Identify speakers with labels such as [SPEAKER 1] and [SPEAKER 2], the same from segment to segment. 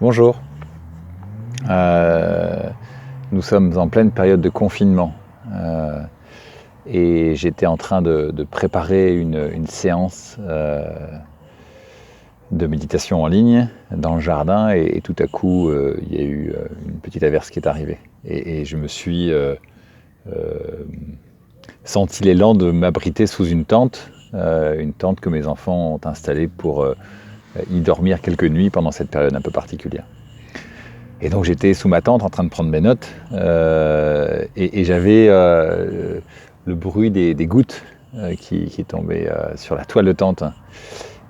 [SPEAKER 1] Bonjour. Euh, Nous sommes en pleine période de confinement et j'étais en train de préparer une séance de méditation en ligne dans le jardin et tout à coup il y a eu une petite averse qui est arrivée et je me suis senti l'élan de m'abriter sous une tente que mes enfants ont installée pour y dormir quelques nuits pendant cette période un peu particulière. Et donc j'étais sous ma tente en train de prendre mes notes et j'avais le bruit des gouttes qui tombaient sur la toile de tente.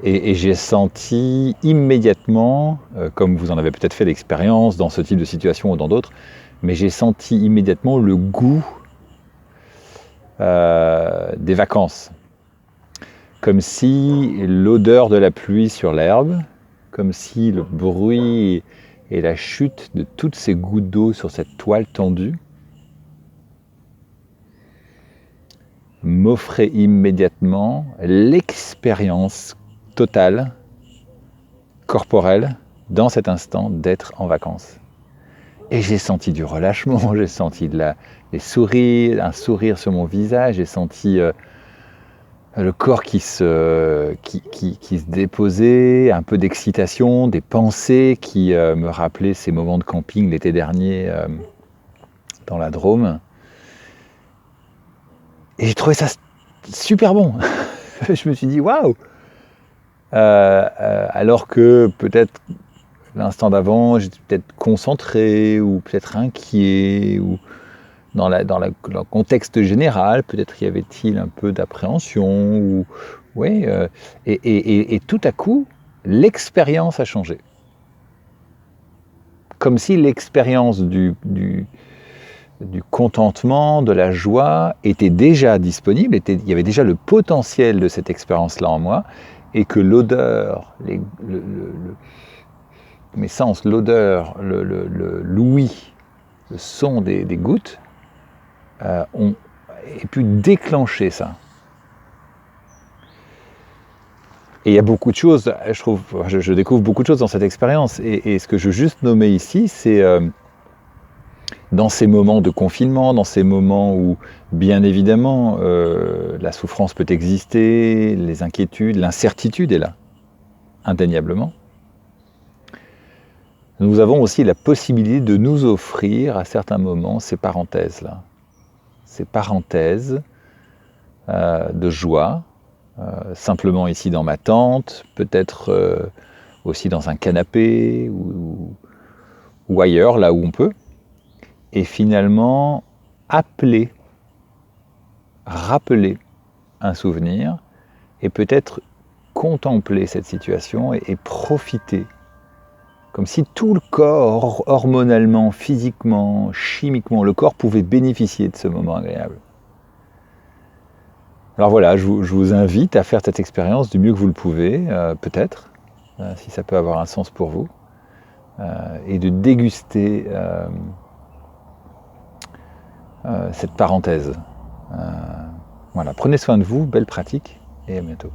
[SPEAKER 1] Et j'ai senti immédiatement, comme vous en avez peut-être fait l'expérience dans ce type de situation ou dans d'autres, mais j'ai senti immédiatement le goût des vacances. Comme si l'odeur de la pluie sur l'herbe, comme si le bruit et la chute de toutes ces gouttes d'eau sur cette toile tendue m'offrait immédiatement l'expérience totale, corporelle, dans cet instant d'être en vacances. Et j'ai senti du relâchement, j'ai senti des sourires, un sourire sur mon visage, j'ai senti le corps qui se déposait, un peu d'excitation, des pensées qui me rappelaient ces moments de camping l'été dernier dans la Drôme. Et j'ai trouvé ça super bon. Je me suis dit waouh. Alors que peut-être l'instant d'avant, j'étais peut-être concentré ou peut-être inquiet ou dans le contexte général, peut-être y avait-il un peu d'appréhension ou oui. Et tout à coup, l'expérience a changé. Comme si l'expérience du contentement, de la joie était déjà disponible, il y avait déjà le potentiel de cette expérience-là en moi, et que l'odeur, mes sens, l'odeur, l'ouïe, le son des gouttes, ont pu déclencher ça. Et il y a beaucoup de choses, je découvre beaucoup de choses dans cette expérience, et ce que je veux juste nommer ici, c'est dans ces moments de confinement, dans ces moments où, bien évidemment, la souffrance peut exister, les inquiétudes, l'incertitude est là, indéniablement. Nous avons aussi la possibilité de nous offrir, à certains moments, ces parenthèses-là. Ces parenthèses de joie, simplement ici dans ma tente, peut-être aussi dans un canapé ou ailleurs, là où on peut. Et finalement, rappeler un souvenir et peut-être contempler cette situation et profiter. Comme si tout le corps, hormonalement, physiquement, chimiquement, le corps pouvait bénéficier de ce moment agréable. Alors voilà, je vous invite à faire cette expérience du mieux que vous le pouvez, peut-être, si ça peut avoir un sens pour vous, et de déguster cette parenthèse. Voilà, prenez soin de vous, belle pratique, et à bientôt.